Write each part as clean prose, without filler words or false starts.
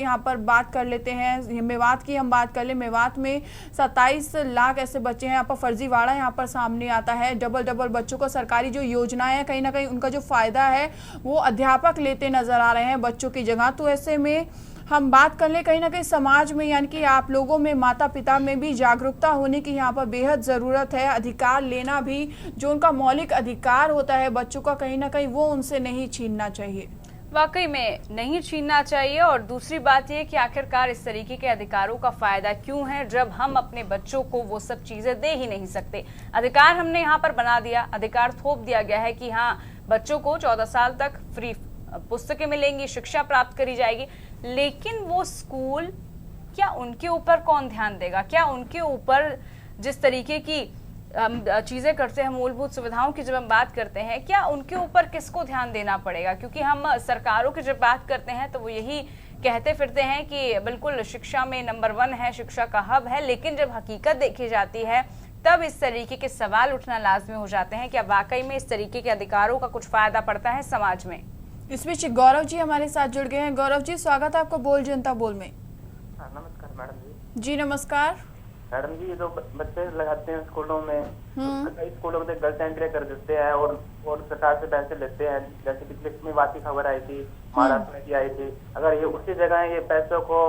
यहाँ पर बात कर लेते हैं। मेवात की हम बात कर ले, मेवात में 27 लाख ऐसे बच्चे हैं। यहाँ पर फर्जीवाड़ा यहाँ पर सामने आता है। डबल बच्चों को सरकारी जो योजनाएं हैं, कहीं ना कहीं उनका जो फायदा है वो अध्यापक लेते नजर आ रहे हैं बच्चों की जगह। तो ऐसे में हम बात कर ले, कहीं ना कहीं समाज में यानी कि आप लोगों में, माता पिता में भी जागरूकता होने की यहाँ पर बेहद ज़रूरत है। अधिकार लेना भी, जो उनका मौलिक अधिकार होता है बच्चों का, कहीं ना कहीं वो उनसे नहीं छीनना चाहिए। वाकई में नहीं छीनना चाहिए। और दूसरी बात यह कि आखिरकार इस तरीके के अधिकारों का फायदा क्यों है जब हम अपने बच्चों को वो सब चीजें दे ही नहीं सकते। अधिकार हमने यहाँ पर बना दिया, अधिकार थोप दिया गया है कि हाँ, बच्चों को 14 साल तक फ्री पुस्तकें मिलेंगी, शिक्षा प्राप्त करी जाएगी, लेकिन वो स्कूल, क्या उनके ऊपर कौन ध्यान देगा? क्या उनके ऊपर जिस तरीके की चीजें करते हैं, मूलभूत सुविधाओं की जब हम बात करते हैं, क्या उनके ऊपर किसको ध्यान देना पड़ेगा? क्योंकि हम सरकारों की जब बात करते हैं तो वो यही कहते फिरते हैं कि बिल्कुल शिक्षा में नंबर 1 है, शिक्षा का हब है, लेकिन जब हकीकत देखी जाती है तब इस तरीके के सवाल उठना लाजमी हो जाते हैं। क्या वाकई में इस तरीके के अधिकारों का कुछ फायदा पड़ता है समाज में? इस बीच गौरव जी हमारे साथ जुड़ गए हैं। गौरव जी, स्वागत है आपको बोल जनता बोल में। नमस्कार मैडम जी। नमस्कार मैडम जी, ये जो बच्चे लगाते हैं स्कूलों में, कई स्कूलों में गलत एंट्री कर देते हैं और सरकार से पैसे लेते हैं। जैसे पिछले में बात की खबर आई थी, महाराष्ट्र में भी आई थी। अगर ये उसी जगह ये पैसों को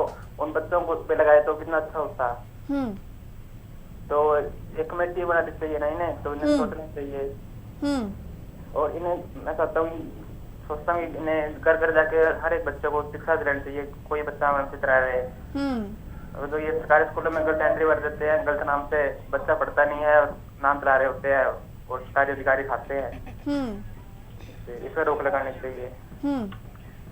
उन बच्चों को पे लगाए तो कितना अच्छा होता। तो एक कमेटी बनानी चाहिए ना इन्हें, तो इन्हें सोचना चाहिए। और इन्हें मैं कहता हूँ, सोचता हूँ इन्हें घर घर जाके हर एक बच्चे को शिक्षा दिलानी चाहिए। कोई बच्चा वंचित रह रहे, तो ये सरकारी स्कूलों में गलत एंट्री कर देते हैं, गलत नाम से बच्चा पढ़ता नहीं है और नाम चला रहे होते हैं और सरकारी अधिकारी खाते हैं। इस पर रोक लगानी चाहिए।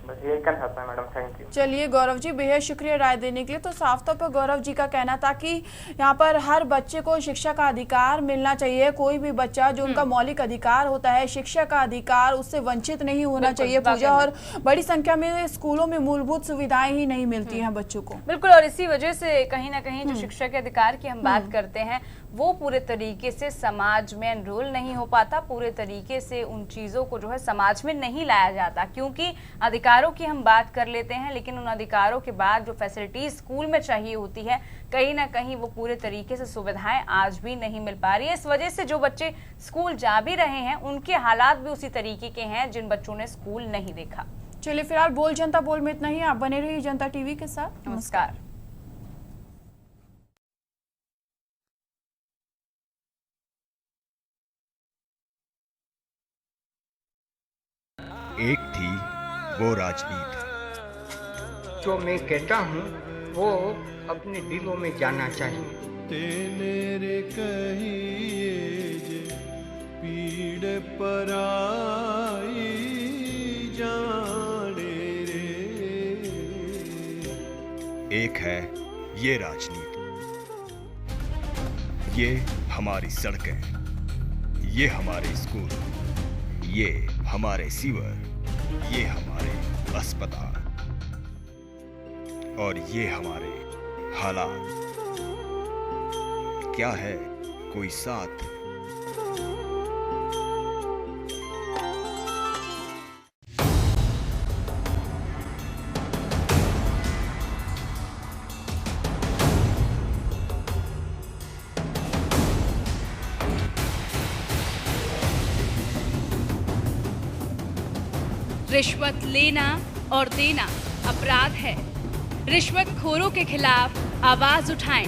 बस यही कहना चाहता है मैडम। Thank you. चलिए गौरव जी, बेहद शुक्रिया राय देने के लिए। तो साफ तौर पर गौरव जी का कहना था कि यहाँ पर हर बच्चे को शिक्षा का अधिकार मिलना चाहिए। कोई भी बच्चा जो उनका मौलिक अधिकार होता है, शिक्षा का अधिकार, उससे वंचित नहीं होना चाहिए पूजा। और बड़ी संख्या में स्कूलों में मूलभूत सुविधाएं ही नहीं मिलती हैं बच्चों को। बिल्कुल, और इसी वजह से कहीं ना कहीं जो शिक्षा के अधिकार की हम बात करते हैं वो पूरे तरीके से समाज में एनरोल नहीं हो पाता, पूरे तरीके से उन चीजों को जो है समाज में नहीं लाया जाता। क्योंकि अधिकारों की हम बात कर लेते हैं, लेकिन उन अधिकारों के बाद जो फैसिलिटीज स्कूल में चाहिए होती है, कहीं ना कहीं वो पूरे तरीके से सुविधाएं आज भी नहीं मिल पा रही है। इस वजह से जो बच्चे स्कूल जा भी रहे हैं उनके हालात भी उसी तरीके के हैं जिन बच्चों ने स्कूल नहीं देखा। चलिए फिलहाल बोल जनता बोल में इतना ही। आप बने रहिए जनता टीवी के साथ। नमस्कार। एक थी वो राजनीति, जो मैं कहता हूँ वो अपने दिलों में जाना चाहिए। तेरे कहिए जे पीड़ पराई जाने रे। एक है ये राजनीति, ये हमारी सड़कें, ये हमारे स्कूल, ये हमारे सीवर, ये हमारे अस्पताल और ये हमारे हालात। क्या है कोई साथ? रिश्वत लेना और देना अपराध है। रिश्वतखोरों के खिलाफ आवाज उठाएं।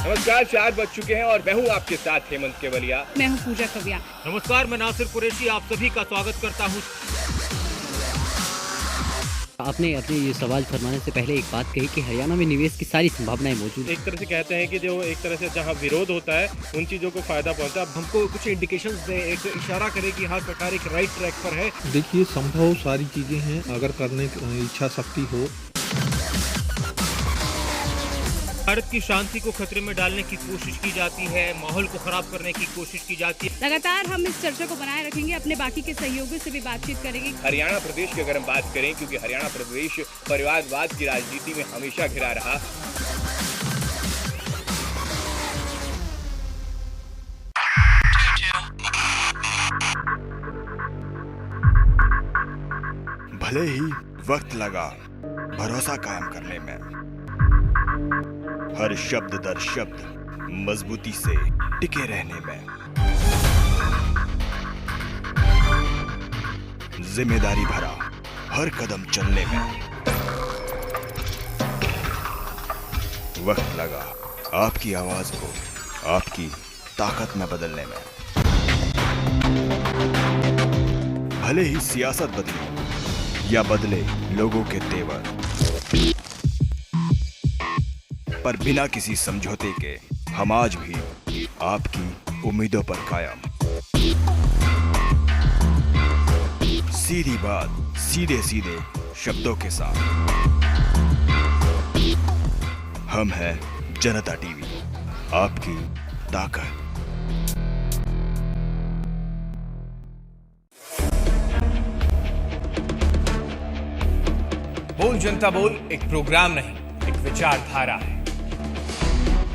नमस्कार, 4 बज चुके हैं और मैं हूँ आपके साथ हेमंत केवलिया। मैं हूँ पूजा कव्या। नमस्कार, मैं नासिर कुरैशी आप सभी का स्वागत करता हूँ। आपने अपने ये सवाल फरमाने से पहले एक बात कही कि हरियाणा में निवेश की सारी संभावनाएं मौजूद हैं। एक तरह से कहते हैं कि जो एक तरह से जहां विरोध होता है उन चीज़ों को फायदा पहुंचता है। हमको कुछ इंडिकेशंस दे, एक इशारा करे कि हाँ सरकार एक राइट ट्रैक पर है। देखिए, संभव सारी चीजें हैं अगर करने की इच्छा शक्ति हो। भारत की शांति को खतरे में डालने की कोशिश की जाती है, माहौल को खराब करने की कोशिश की जाती है। लगातार हम इस चर्चा को बनाए रखेंगे, अपने बाकी के सहयोगियों से भी बातचीत करेंगे। हरियाणा प्रदेश की अगर हम बात करें, क्योंकि हरियाणा प्रदेश परिवारवाद की राजनीति में हमेशा घिरा रहा। भले ही वक्त लगा भरोसा कायम करने में, हर शब्द दर शब्द मजबूती से टिके रहने में, जिम्मेदारी भरा हर कदम चलने में, वक्त लगा आपकी आवाज को आपकी ताकत में बदलने में। भले ही सियासत बदले या बदले लोगों के तेवर, पर बिना किसी समझौते के हम आज भी आपकी उम्मीदों पर कायम। सीधी बात सीधे सीधे शब्दों के साथ, हम हैं जनता टीवी, आपकी ताकत। बोल जनता बोल एक प्रोग्राम नहीं, एक विचारधारा है।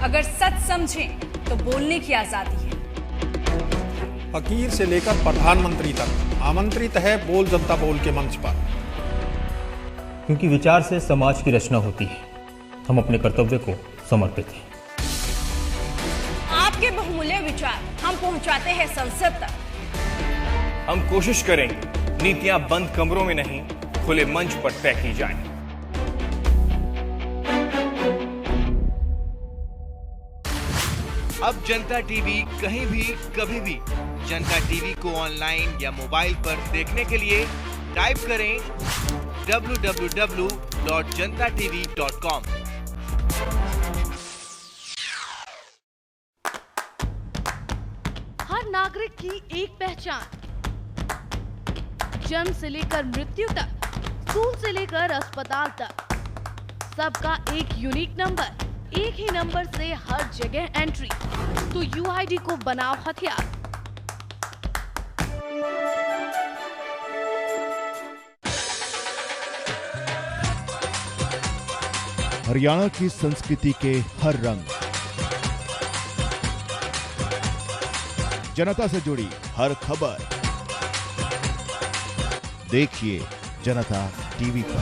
अगर सच समझें तो बोलने की आजादी है। फकीर से लेकर प्रधानमंत्री तक आमंत्रित है बोल जनता बोल के मंच पर। क्योंकि विचार से समाज की रचना होती है, हम अपने कर्तव्य को समर्पित हैं। आपके बहुमूल्य विचार हम पहुंचाते हैं संसद तक। हम कोशिश करेंगे नीतियां बंद कमरों में नहीं, खुले मंच पर तय की जाएं। अब जनता टीवी कहीं भी कभी भी जनता टीवी को ऑनलाइन या मोबाइल पर देखने के लिए टाइप करें www.jantatv.com। हर नागरिक की एक पहचान, जन्म से लेकर मृत्यु तक, स्कूल से लेकर अस्पताल तक, सबका एक यूनिक नंबर, एक ही नंबर से हर जगह एंट्री। तो यूआईडी को बनाओ हथियार। हरियाणा की संस्कृति के हर रंग, जनता से जुड़ी हर खबर देखिए जनता टीवी पर।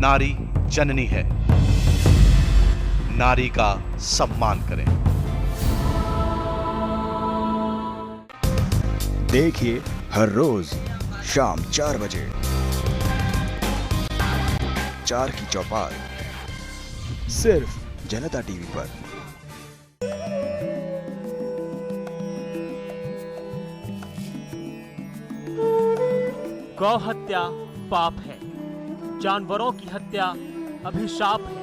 नारी जननी है, नारी का सम्मान करें। देखिए हर रोज शाम 4 बजे 4 की चौपाल सिर्फ जनता टीवी पर। गौ हत्या पाप है, जानवरों की हत्या अभिशाप है।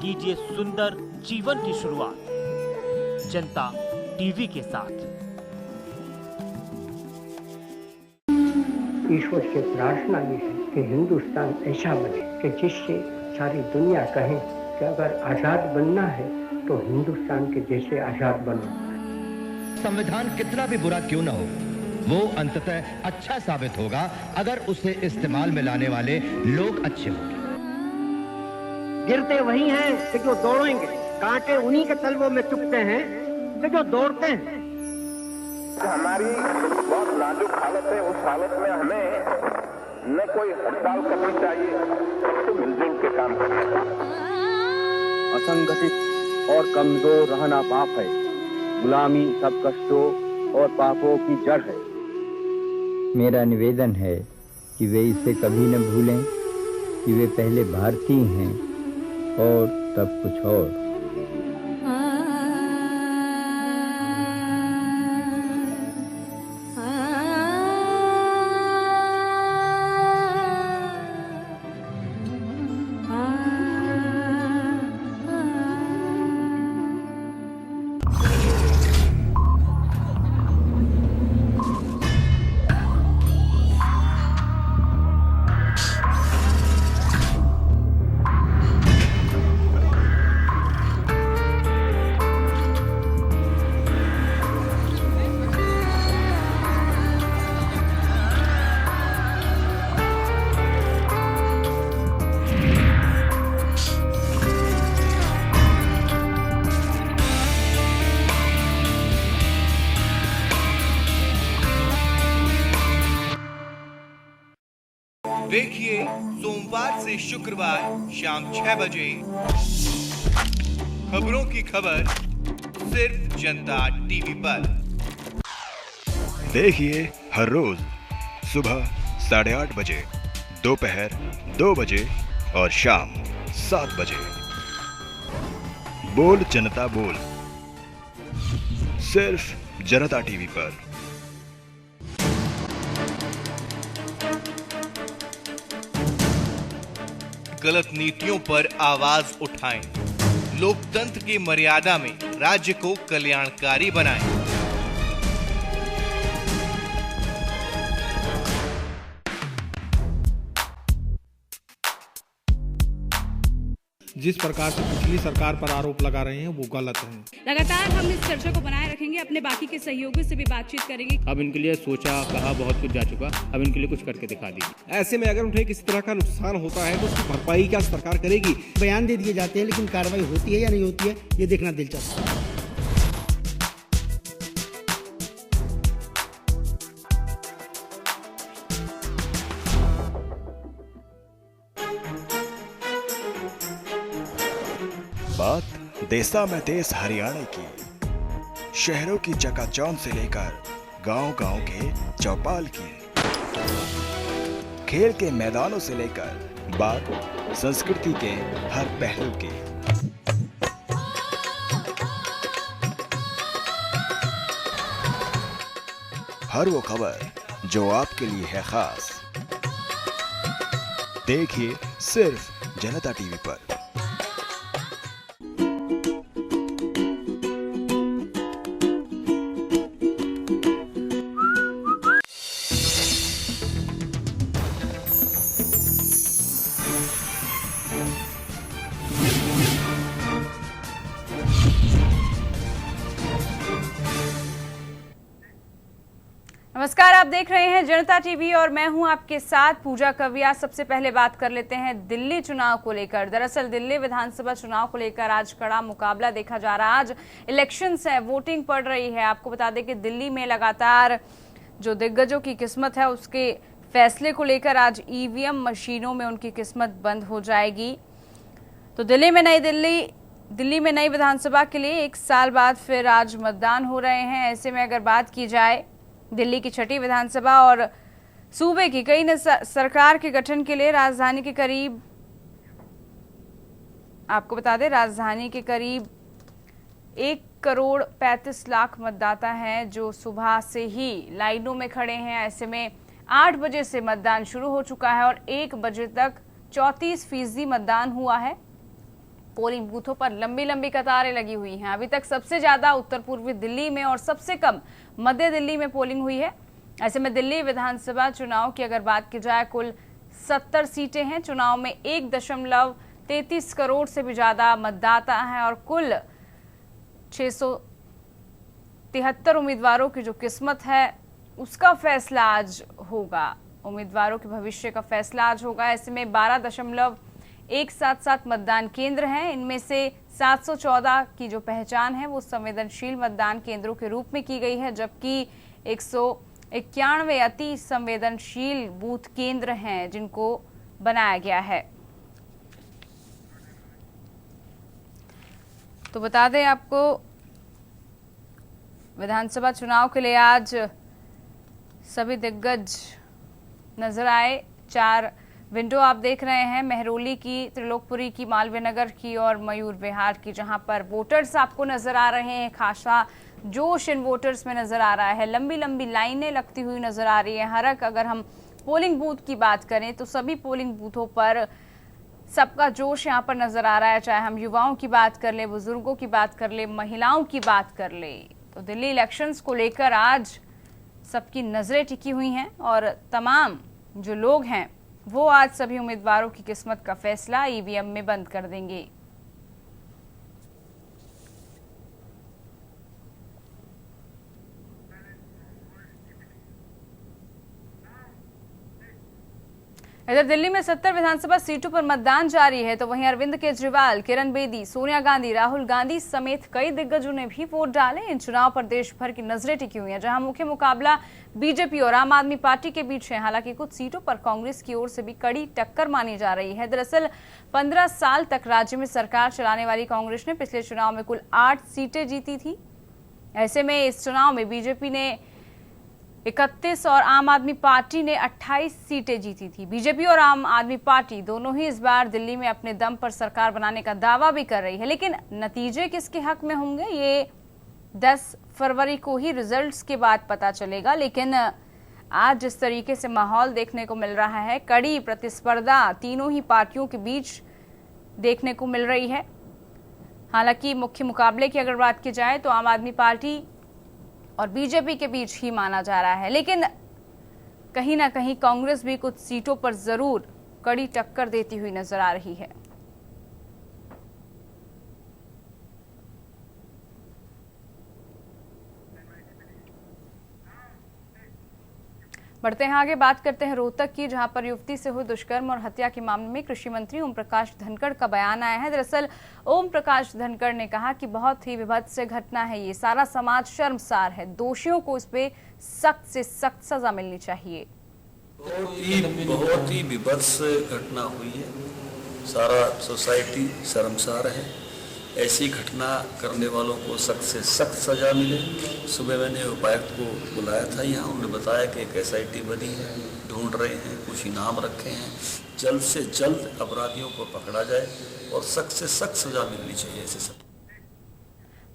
कीजिए सुंदर जीवन की शुरुआत जनता टीवी के साथ। ईश्वर से प्रार्थना ये है कि हिंदुस्तान ऐसा बने कि जिससे सारी दुनिया कहे कि अगर आजाद बनना है तो हिंदुस्तान के जैसे आजाद बनो। संविधान कितना भी बुरा क्यों ना हो, वो अंततः अच्छा साबित होगा अगर उसे इस्तेमाल में लाने वाले लोग अच्छे होंगे। गिरते वही हैं कि जो दौड़ेंगे, कांटे उन्हीं के तलवों में चुभते हैं कि जो दौड़ते हैं। हमारी बहुत नाजुक हालत है, उस हालत में हमें न कोई हड़ताल करनी चाहिए, सबसे मिलजुल के काम करना चाहिए। असंगठित और कमजोर रहना पाप है, गुलामी सब कष्टों और पापों की जड़ है। मेरा निवेदन है कि वे इसे कभी न भूलें कि वे पहले भारतीय हैं और तब कुछ और। देखिए सोमवार से शुक्रवार शाम 6 बजे खबरों की खबर सिर्फ जनता टीवी पर। देखिए हर रोज सुबह 8:30 बजे, दोपहर 2 बजे और शाम 7 बजे। बोल जनता बोल, सिर्फ जनता टीवी पर। गलत नीतियों पर आवाज उठाएं, लोकतंत्र की मर्यादा में राज्य को कल्याणकारी बनाएं। जिस प्रकार से पिछली सरकार पर आरोप लगा रहे हैं वो गलत है। लगातार हम इस चर्चा को बनाए रखेंगे, अपने बाकी के सहयोगियों से भी बातचीत करेंगे। अब इनके लिए सोचा कहा बहुत कुछ जा चुका, अब इनके लिए कुछ करके दिखा दीजिए। ऐसे में अगर उन्हें किसी तरह का नुकसान होता है तो उसकी भरपाई क्या सरकार करेगी? बयान दे दिए जाते हैं लेकिन कार्रवाई होती है या नहीं होती है ये देखना दिलचस्प है। बात देसा में देश हरियाणा की, शहरों की चकाचौंध से लेकर गांव-गांव के चौपाल की, खेल के मैदानों से लेकर बात संस्कृति के हर पहलू की। हर वो खबर जो आपके लिए है खास, देखिए सिर्फ जनता टीवी पर। नमस्कार, आप देख रहे हैं जनता टीवी और मैं हूं आपके साथ पूजा कविया। सबसे पहले बात कर लेते हैं दिल्ली चुनाव को लेकर। दरअसल दिल्ली विधानसभा चुनाव को लेकर आज कड़ा मुकाबला देखा जा रहा है। आज इलेक्शंस है, वोटिंग पड़ रही है। आपको बता दें कि दिल्ली में लगातार जो दिग्गजों की किस्मत है उसके फैसले को लेकर आज ईवीएम मशीनों में उनकी किस्मत बंद हो जाएगी। तो दिल्ली में नई विधानसभा के लिए 1 साल बाद फिर आज मतदान हो रहे हैं। ऐसे में अगर बात की जाए दिल्ली की 6ठी विधानसभा और सूबे की कई सरकार के गठन के लिए राजधानी के करीब, आपको बता दें, राजधानी के करीब 1,35,00,000 मतदाता हैं जो सुबह से ही लाइनों में खड़े हैं। ऐसे में 8 बजे से मतदान शुरू हो चुका है और 1 बजे तक 34% मतदान हुआ है। पोलिंग बूथों पर लंबी लंबी कतारें लगी हुई हैं। अभी तक सबसे ज्यादा उत्तर पूर्वी दिल्ली में और सबसे कम मध्य दिल्ली में पोलिंग हुई है। ऐसे में दिल्ली विधानसभा चुनाव की अगर बात की जाए कुल 70 सीटें हैं। चुनाव में 1.33 करोड़ से भी ज्यादा मतदाता हैं और कुल 673 उम्मीदवारोर की जो किस्मत है उसका फैसला आज होगा। उम्मीदवारों के भविष्य का फैसला आज होगा। ऐसे में 12.177 मतदान केंद्र हैं। इनमें से 714 की जो पहचान है वो संवेदनशील मतदान केंद्रों के रूप में की गई है, जबकि 191 अति संवेदनशील बूथ केंद्र हैं जिनको बनाया गया है। तो बता दें आपको, विधानसभा चुनाव के लिए आज सभी दिग्गज नजर आए। 4 विंडो आप देख रहे हैं, मेहरौली की, त्रिलोकपुरी की, मालवीय नगर की और मयूर विहार की, जहां पर वोटर्स आपको नजर आ रहे हैं। खासा जोश इन वोटर्स में नजर आ रहा है। लंबी लंबी लाइनें लगती हुई नजर आ रही है। अगर हम पोलिंग बूथ की बात करें तो सभी पोलिंग बूथों पर सबका जोश यहाँ पर नजर आ रहा है। चाहे हम युवाओं की बात कर ले, बुजुर्गों की बात कर ले, महिलाओं की बात कर ले, तो दिल्ली इलेक्शंस को लेकर आज सबकी नजरें टिकी हुई हैं और तमाम जो लोग हैं वो आज सभी उम्मीदवारों की किस्मत का फैसला ईवीएम में बंद कर देंगे। इधर दिल्ली में 70 विधानसभा सीटों पर मतदान जारी है, तो वहीं अरविंद केजरीवाल, किरण बेदी, सोनिया गांधी, राहुल गांधी समेत कई दिग्गजों ने भी वोट डाले। इन चुनाव पर देश भर की नजरें टिकी हुई हैं, जहां मुख्य मुकाबला बीजेपी और आम आदमी पार्टी के बीच है। हालांकि कुछ सीटों पर कांग्रेस की ओर से भी कड़ी टक्कर मानी जा रही है। दरअसल 15 साल तक राज्य में सरकार चलाने वाली कांग्रेस ने पिछले चुनाव में कुल 8 सीटें जीती थी। ऐसे में इस चुनाव में बीजेपी ने 31 और आम आदमी पार्टी ने 28 सीटें जीती थी। बीजेपी और आम आदमी पार्टी दोनों ही इस बार दिल्ली में अपने दम पर सरकार बनाने का दावा भी कर रही है, लेकिन नतीजे किसके हक में होंगे ये 10 फरवरी को ही रिजल्ट्स के बाद पता चलेगा। लेकिन आज जिस तरीके से माहौल देखने को मिल रहा है, कड़ी प्रतिस्पर्धा तीनों ही पार्टियों के बीच देखने को मिल रही है। हालांकि मुख्य मुकाबले की अगर बात की जाए तो आम आदमी पार्टी और बीजेपी के बीच ही माना जा रहा है, लेकिन कहीं ना कहीं कांग्रेस भी कुछ सीटों पर जरूर कड़ी टक्कर देती हुई नजर आ रही है। बढ़ते हैं आगे, बात करते हैं रोहतक की, जहां पर युवती से हुए दुष्कर्म और हत्या के मामले में कृषि मंत्री ओम प्रकाश धनखड़ का बयान आया है। दरअसल ओम प्रकाश धनखड़ ने कहा कि बहुत ही विभत्स घटना है ये, सारा समाज शर्मसार है, दोषियों को इस पे सख्त से सख्त सजा मिलनी चाहिए। बहुत ही विभत्स घटना हुई है, सारा सोसाइटी शर्मसार है। ऐसी घटना करने वालों को सख्त से सख्त सजा मिले। सुबह मैंने उपायुक्त को बुलाया था यहाँ, उन्होंने बताया कि एक SIT बनी है, ढूंढ रहे हैं, कुछ इनाम रखे हैं, जल्द से जल्द अपराधियों को पकड़ा जाए और सख्त से सख्त सजा मिलनी चाहिए ऐसे सब।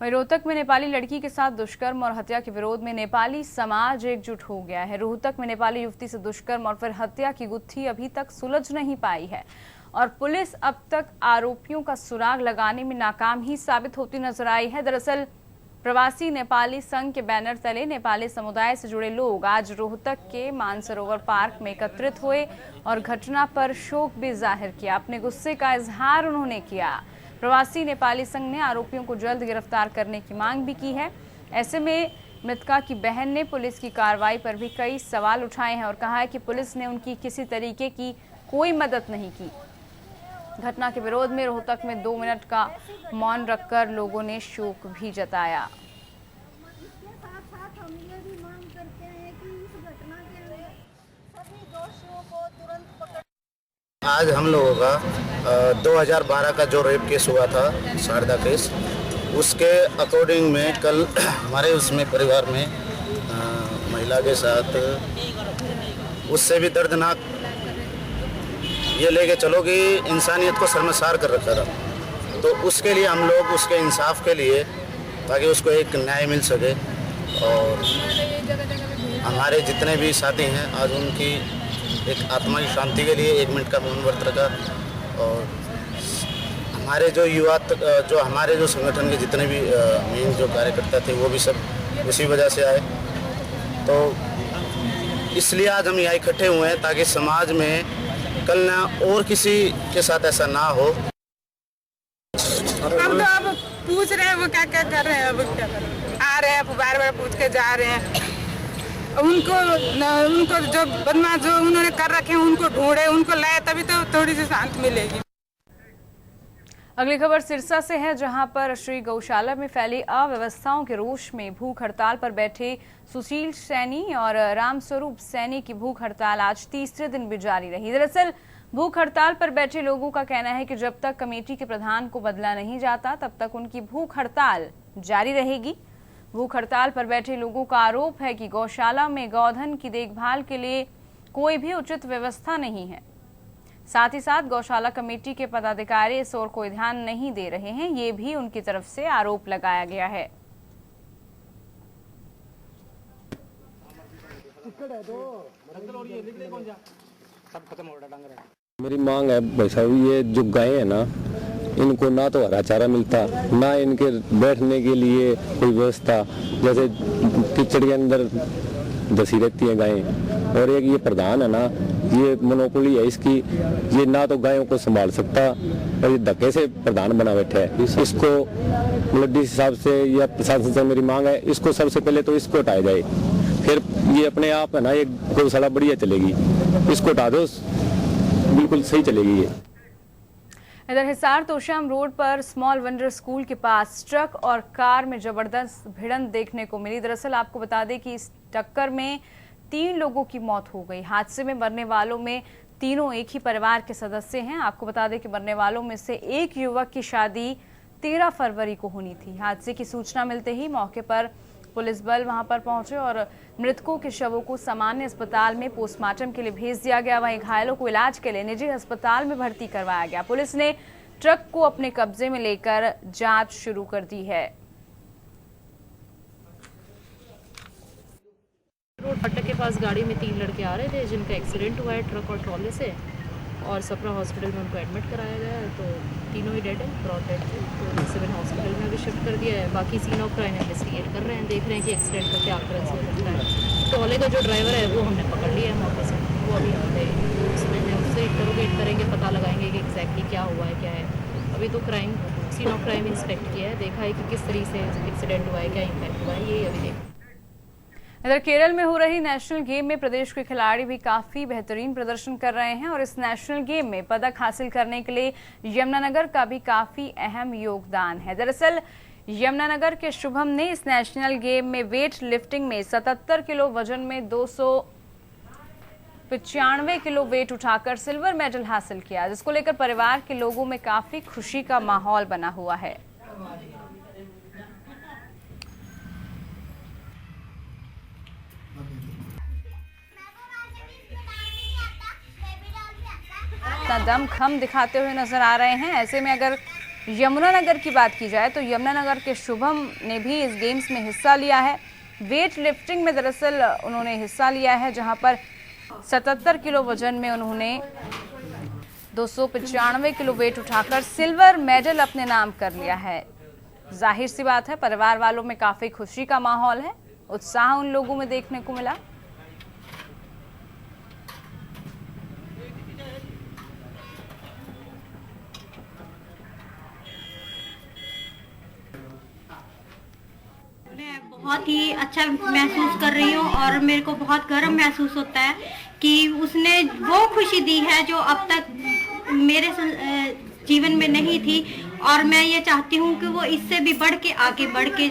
वहीं रोहतक में नेपाली लड़की के साथ दुष्कर्म और हत्या के विरोध में नेपाली समाज एकजुट हो गया है। रोहतक में नेपाली युवती से दुष्कर्म और फिर हत्या की गुत्थी अभी तक सुलझ नहीं पाई है और पुलिस अब तक आरोपियों का सुराग लगाने में नाकाम ही साबित होती नजर आई है। दरअसल प्रवासी नेपाली संघ के बैनर तले नेपाली समुदाय से जुड़े लोग आज रोहतक के मानसरोवर पार्क में एकत्रित हुए और घटना पर शोक भी जाहिर किया। अपने गुस्से का इजहार उन्होंने किया। प्रवासी नेपाली संघ ने आरोपियों को जल्द गिरफ्तार करने की मांग भी की है। ऐसे में मृतका की बहन ने पुलिस की कार्रवाई पर भी कई सवाल उठाए हैं और कहा है कि पुलिस ने उनकी किसी तरीके की कोई मदद नहीं की। घटना के विरोध में रोहतक में 2 मिनट का मौन रखकर लोगों ने शोक भी जताया। आज हम लोगों का 2012 का जो रेप केस हुआ था, शारदा केस, उसके अकॉर्डिंग में कल हमारे उसमें परिवार में महिला के साथ उससे भी दर्दनाक ये लेके चलो कि इंसानियत को शर्मसार कर रखा था। तो उसके लिए हम लोग उसके इंसाफ के लिए, ताकि उसको एक न्याय मिल सके, और हमारे जितने भी साथी हैं आज उनकी एक आत्मा की शांति के लिए 1 मिनट का मौन व्रत रखा। और हमारे जो युवा जो हमारे जो संगठन के जितने भी मेन जो कार्यकर्ता थे वो भी सब उसी वजह से आए। तो इसलिए आज हम यहाँ इकट्ठे हुए हैं ताकि समाज में कल ना और किसी के साथ ऐसा ना हो। हम तो अब पूछ रहे हैं वो क्या क्या कर रहे हैं, अब क्या कर रहे हैं, आ रहे हैं बार बार पूछ के जा रहे हैं। उनको जो बदमाश जो उन्होंने कर रखे हैं उनको ढूंढे, उनको लाए, तभी तो थोड़ी सी शांति मिलेगी। अगली खबर सिरसा से है, जहां पर श्री गौशाला में फैली अव्यवस्थाओं के रोष में भूख हड़ताल पर बैठे सुशील सैनी और रामस्वरूप सैनी की भूख हड़ताल आज तीसरे दिन भी जारी रही। दरअसल भूख हड़ताल पर बैठे लोगों का कहना है कि जब तक कमेटी के प्रधान को बदला नहीं जाता तब तक उनकी भूख हड़ताल जारी रहेगी। भूख हड़ताल पर बैठे लोगों का आरोप है कि गौशाला में गौधन की देखभाल के लिए कोई भी उचित व्यवस्था नहीं है। साथ ही साथ गौशाला कमेटी के पदाधिकारी इस ओर कोई ध्यान नहीं दे रहे हैं, ये भी उनकी तरफ से आरोप लगाया गया है। मेरी मांग है भाई साहब, ये जो गाय है ना, इनको ना तो हरा चारा मिलता, ना इनके बैठने के लिए कोई व्यवस्था, जैसे कीचड़ के अंदर धसी रहती है गायें। और एक ये प्रधान है ना, ये मोनोपोली है इसकी, ये ना तो गायों को संभाल सकता और ये धक्के से प्रधान बना बैठा है। इसको मतलब जिस हिसाब से या प्रशासन से मेरी मांग है, इसको सबसे पहले तो इसको हटाया जाए, फिर ये अपने आप है ना ये गौशाला बढ़िया चलेगी। इसको हटा दो बिल्कुल सही चलेगी ये। इधर हिसार तोशाम रोड पर स्मॉल वंडर स्कूल के पास ट्रक और कार में जबरदस्त भिड़ंत देखने को मिली। दरअसल आपको बता दें कि इस टक्कर में 3 लोगों की मौत हो गई। हादसे में मरने वालों में तीनों एक ही परिवार के सदस्य हैं। आपको बता दें कि मरने वालों में से एक युवक की शादी 13 फरवरी को होनी थी। हादसे की सूचना मिलते ही मौके पर पुलिस बल वहां पर पहुंचे और मृतकों के शवों को सामान्य अस्पताल में पोस्टमार्टम के लिए भेज दिया गया। वहीं घायलों को इलाज के लिए निजी अस्पताल में भर्ती करवाया गया। पुलिस ने ट्रक को अपने कब्जे में लेकर जांच शुरू कर दी है। रोड फाटक के पास गाड़ी में 3 लड़के आ रहे थे जिनका एक्सीडेंट हुआ है ट्रक और ट्रॉले से, और सपरा हॉस्पिटल में उनको एडमिट कराया गया है। तो तीनों ही डेड है, ब्रॉड डेड थे, तो सिविल हॉस्पिटल में भी शिफ्ट कर दिया है। बाकी सीन ऑफ क्राइम इन्वेस्टिगेट कर रहे हैं, देख रहे हैं कि एक्सीडेंट का क्या अकरेंस हो सकता है। ट्रॉले का जो ड्राइवर है वो हमने पकड़ लिया है मौके से, वो अभी उससे इंटरोगेट करेंगे, पता लगाएंगे कि एग्जैक्टली क्या हुआ है क्या है। अभी तो crime scene of crime inspect किया है, देखा है कि किस तरीके से एक्सीडेंट हुआ है, क्या इम्पैक्ट हुआ है, ये अभी देख। इधर केरल में हो रही नेशनल गेम में प्रदेश के खिलाड़ी भी काफी बेहतरीन प्रदर्शन कर रहे हैं और इस नेशनल गेम में पदक हासिल करने के लिए यमुनानगर का भी काफी अहम योगदान है। दरअसल यमुनानगर के शुभम ने इस नेशनल गेम में वेट लिफ्टिंग में 77 किलो वजन में 295 किलो वेट उठाकर सिल्वर मेडल हासिल किया, जिसको लेकर परिवार के लोगों में काफी खुशी का माहौल बना हुआ है। दमखम दिखाते हुए नजर आ रहे हैं। ऐसे में अगर यमुनानगर की बात की जाए तो यमुनानगर के शुभम ने भी इस गेम्स में हिस्सा लिया है। वेट लिफ्टिंग में दरअसल उन्होंने हिस्सा लिया है, जहां पर 77 किलो वजन में उन्होंने 295 किलो वेट उठाकर सिल्वर मेडल अपने नाम कर लिया है। जाहिर सी बात है परिवार वालों में काफी खुशी का माहौल है, उत्साह उन लोगों में देखने को मिला। बहुत ही अच्छा महसूस कर रही हूँ और मेरे को बहुत गर्व महसूस होता है कि उसने वो खुशी दी है जो अब तक मेरे जीवन में नहीं थी, और मैं ये चाहती हूँ कि वो इससे भी आगे बढ़ के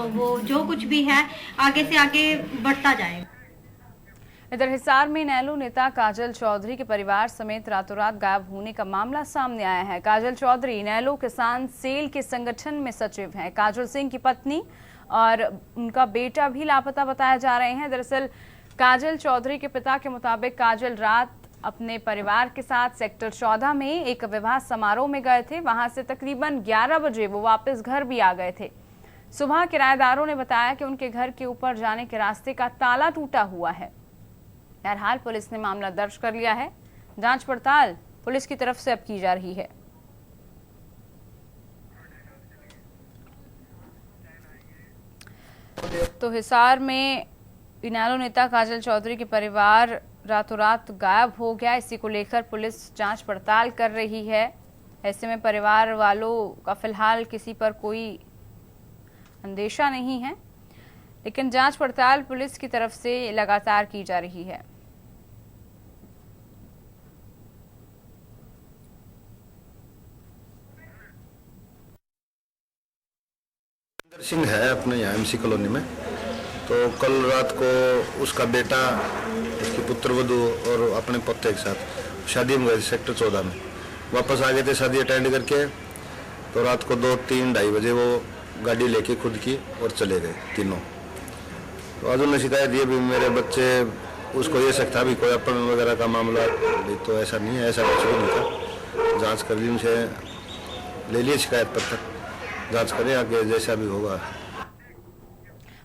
वो जो कुछ भी है आगे से आगे बढ़ता जाए। इधर हिसार में इनेलो नेता काजल चौधरी के परिवार समेत रातों रात गायब होने का मामला सामने आया है। काजल चौधरी इनेलो किसान सेल के संगठन में सचिव हैं। काजल सिंह की पत्नी और उनका बेटा भी लापता बताए जा रहे हैं। दरअसल काजल चौधरी के पिता के मुताबिक काजल रात अपने परिवार के साथ सेक्टर 14 में एक विवाह समारोह में गए थे। वहां से तकरीबन 11 बजे वो वापस घर भी आ गए थे। सुबह किराएदारों ने बताया कि उनके घर के ऊपर जाने के रास्ते का ताला टूटा हुआ है। बहरहाल पुलिस ने मामला दर्ज कर लिया है। जांच पड़ताल पुलिस की तरफ से अब की जा रही है। तो हिसार में इनेलो नेता काजल चौधरी के परिवार रातों रात गायब हो गया। इसी को लेकर पुलिस जांच पड़ताल कर रही है। ऐसे में परिवार वालों का फिलहाल किसी पर कोई अंदेशा नहीं है, लेकिन जांच पड़ताल पुलिस की तरफ से लगातार की जा रही है। सिंह है अपने यहाँ एमसी कॉलोनी में। तो कल रात को उसका बेटा, उसकी पुत्रवधू और अपने पोते के साथ शादी में गए सेक्टर 14 में। वापस आ गए थे शादी अटेंड करके। तो रात को 2, 3, 2:30 बजे वो गाड़ी लेके खुद की और चले गए तीनों। तो आज उन्होंने शिकायत दी भी मेरे बच्चे, उसको ये शक था भी कोई अपहरण वगैरह का मामला, तो ऐसा नहीं है, ऐसा कुछ भी नहीं था। जाँच कर ली, उनसे ले लिए शिकायत पत्र, जांच करें आगे जैसा भी होगा।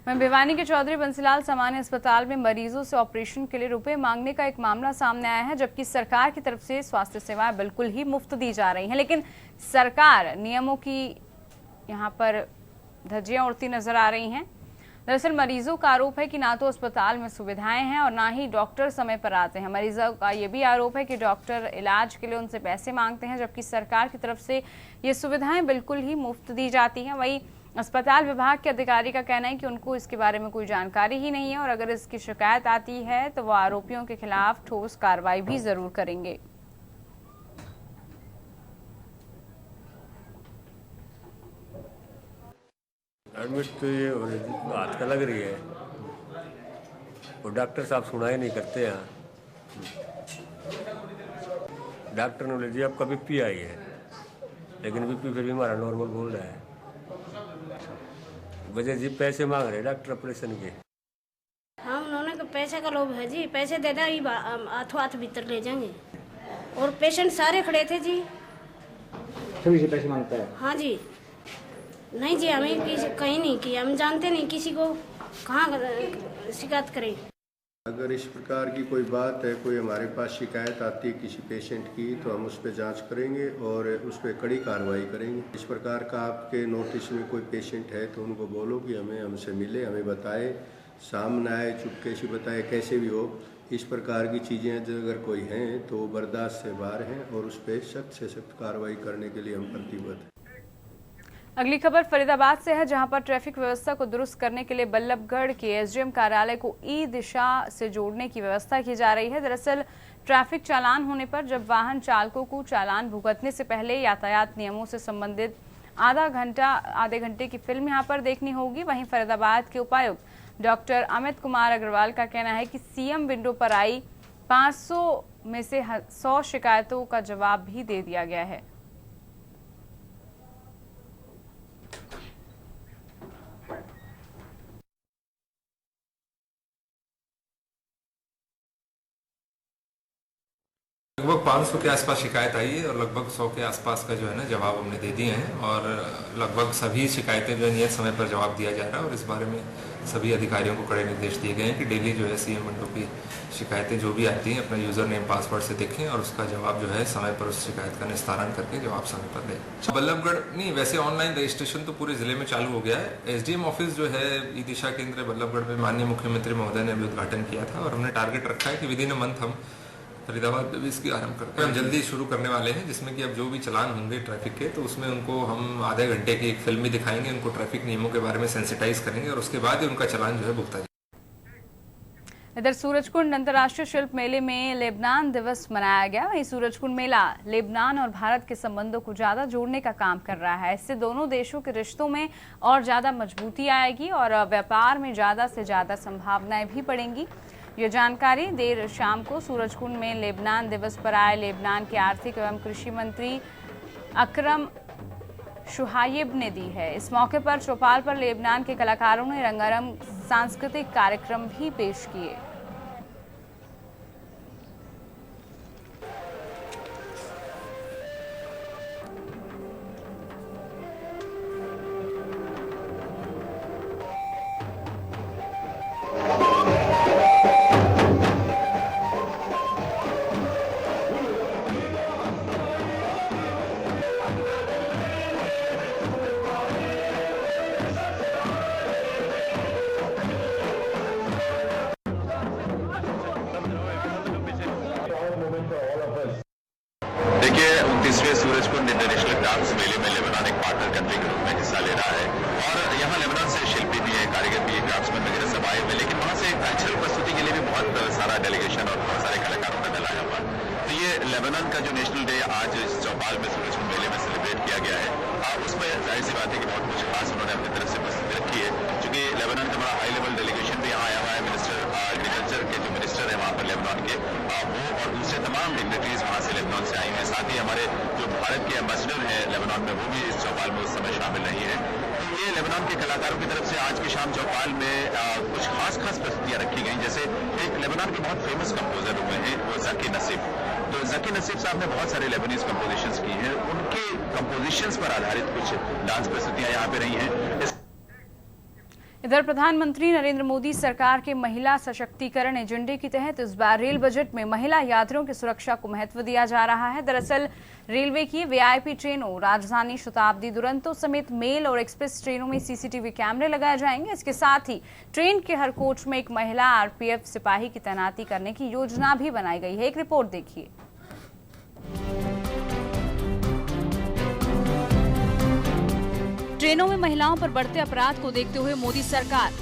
मैं भिवानी के चौधरी बंसीलाल सामान्य अस्पताल में मरीजों से ऑपरेशन के लिए रुपए मांगने का एक मामला सामने आया है, जबकि सरकार की तरफ से स्वास्थ्य सेवाएं बिल्कुल ही मुफ्त दी जा रही हैं, लेकिन सरकार नियमों की यहां पर धज्जियां उड़ती नजर आ रही हैं। दरअसल मरीजों का आरोप है कि ना तो अस्पताल में सुविधाएं हैं और ना ही डॉक्टर समय पर आते हैं। मरीजों का यह भी आरोप है कि डॉक्टर इलाज के लिए उनसे पैसे मांगते हैं, जबकि सरकार की तरफ से ये सुविधाएं बिल्कुल ही मुफ्त दी जाती हैं। वहीं अस्पताल विभाग के अधिकारी का कहना है कि उनको इसके बारे में कोई जानकारी ही नहीं है और अगर इसकी शिकायत आती है तो वो आरोपियों के खिलाफ ठोस कार्रवाई भी जरूर करेंगे। एडमिट तो ये हाथ का लग रही है और डॉक्टर साहब सुनाई नहीं करते हैं। डॉक्टर ने बोले जी आपका बीपी आई है, लेकिन बीपी फिर भी हमारा नॉर्मल बोल रहा है। वजह जी पैसे मांग रहे डॉक्टर ऑपरेशन के। हाँ, उन्होंने कहा पैसे का लोभ है जी, पैसे दे दे हाथों हाथ भीतर ले जाएंगे। और पेशेंट सारे खड़े थे जी। सभी से पैसे मांगता है? हाँ जी। नहीं जी, हमें किसी कहीं नहीं किया, हम जानते नहीं किसी को, कहाँ शिकायत करें। अगर इस प्रकार की कोई बात है, कोई हमारे पास शिकायत आती है किसी पेशेंट की, तो हम उस पर जांच करेंगे और उस पर कड़ी कार्रवाई करेंगे। इस प्रकार का आपके नोटिस में कोई पेशेंट है तो उनको बोलो कि हमसे मिले, हमें बताए, सामने आए, चुपके से बताए, कैसे भी हो। इस प्रकार की चीज़ें अगर कोई हैं तो वो बर्दाश्त से बाहर हैं और उस पर सख्त से सख्त कार्रवाई करने के लिए हम प्रतिबद्ध हैं। अगली खबर फरीदाबाद से है, जहां पर ट्रैफिक व्यवस्था को दुरुस्त करने के लिए बल्लभगढ़ के एसडीएम कार्यालय को ई दिशा से जोड़ने की व्यवस्था की जा रही है। दरअसल ट्रैफिक चालान होने पर जब वाहन चालकों को चालान भुगतने से पहले यातायात नियमों से संबंधित आधे घंटे की फिल्म यहां पर देखनी होगी। वहीं फरीदाबाद के उपायुक्त डॉक्टर अमित कुमार अग्रवाल का कहना है कि सीएम विंडो पर आई 500 में से 100 शिकायतों का जवाब भी दे दिया गया है। लगभग 500 के आसपास शिकायत आई है और लगभग 100 के आसपास का जो है ना जवाब हमने दे दिए हैं और लगभग सभी शिकायतें जो है नियत समय पर जवाब दिया जा रहा है। और इस बारे में सभी अधिकारियों को कड़े निर्देश दिए गए हैं कि डेली जो है सीएम विंडो की शिकायतें जो भी आती हैं अपना यूजर नेम पासवर्ड से देखें और उसका जवाब जो है समय पर उस शिकायत का निस्तारण करके जवाब समय पर दें। बल्लभगढ़ नहीं, वैसे ऑनलाइन रजिस्ट्रेशन तो पूरे जिले में चालू हो गया है। एसडीएम ऑफिस जो है ई दिशा केंद्र बल्लभगढ़ में माननीय मुख्यमंत्री महोदय ने अभी उद्घाटन किया था और हमने टारगेट रखा है कि विदिन अ मंथ हम फरीदाबाद में भी इसकी आरंभ करते हैं। हम जल्दी शुरू करने वाले हैं, जिसमें कि अब जो भी चालान होंगे ट्रैफिक के तो उसमें उनको हम आधे घंटे की एक फिल्म भी दिखाएंगे, उनको ट्रैफिक नियमों के बारे में सेंसिटाइज करेंगे और उसके बाद ही उनका चालान जो है भुगता जाएगा। इधर सूरजकुंड अंतर्राष्ट्रीय शिल्प मेले में लेबनान दिवस मनाया गया। वहीं सूरजकुंड मेला लेबनान और भारत के संबंधों को ज्यादा जोड़ने का काम कर रहा है। इससे दोनों देशों के रिश्तों में और ज्यादा मजबूती आएगी और व्यापार में ज्यादा से ज्यादा संभावनाएं भी बढ़ेंगी। ये जानकारी देर शाम को सूरजकुंड में लेबनान दिवस पर आए लेबनान के आर्थिक एवं कृषि मंत्री अकरम शुहाइब ने दी है। इस मौके पर चौपाल पर लेबनान के कलाकारों ने रंगारंग सांस्कृतिक कार्यक्रम भी पेश किए। देखिए 29वें सूरजकुंड इंटरनेशनल क्राफ्ट्स मेले में लेबनान एक पार्टनर कंट्री के रूप में हिस्सा ले रहा है और यहाँ लेबनान से शिल्पी भी है, कारीगर भी है, क्राफ्ट्समैन वगैरह सब आए हुए, लेकिन वहाँ से कल्चरल प्रस्तुति के लिए भी बहुत सारा डेलीगेशन और बहुत सारे कलाकारों का दल आया हुआ। तो ये लेबनान का जो नेशनल डे आज इस चौपाल में सूरजकुंड मेले में सेलिब्रेट किया गया है, उसमें जाहिर सी बात है कि बहुत कुछ खास उन्होंने अपनी तरफ से प्रस्तुति रखी है, क्योंकि लेबनान का बड़ा हाई लेवल डेलीगेशन भी यहाँ आया हुआ है। मिनिस्टर एग्रीकल्चर के जो मिनिस्टर है वहाँ पर लेबनान के वो और दूसरे तमाम डिग्निटरीज वहाँ से लेबनान से आई हैं। साथ ही हमारे जो भारत के एम्बेसडर हैं लेबनान में वो भी इस चौपाल में उस समय शामिल नहीं है। ये लेबनान के कलाकारों की तरफ से आज की शाम चौपाल में कुछ खास प्रस्तुतियाँ रखी गई। जैसे एक लेबनान के बहुत फेमस कंपोजर हुए हैं वो ज़की नसीब, तो ज़की नसीब साहब ने बहुत सारे लेबनीज कंपोजिशंस की हैं, उनके कंपोजिशंस पर आधारित कुछ डांस प्रस्तुतियाँ यहाँ पे रही हैं। इधर प्रधानमंत्री नरेंद्र मोदी सरकार के महिला सशक्तिकरण एजेंडे के तहत इस बार रेल बजट में महिला यात्रियों की सुरक्षा को महत्व दिया जा रहा है। दरअसल रेलवे की वीआईपी ट्रेनों, राजधानी, शताब्दी, दुरंतो समेत मेल और एक्सप्रेस ट्रेनों में सीसीटीवी कैमरे लगाए जाएंगे। इसके साथ ही ट्रेन के हर कोच में एक महिला आरपीएफ सिपाही की तैनाती करने की योजना भी बनाई गई है। एक रिपोर्ट देखिए। ट्रेनों में महिलाओं पर बढ़ते अपराध को देखते हुए मोदी सरकार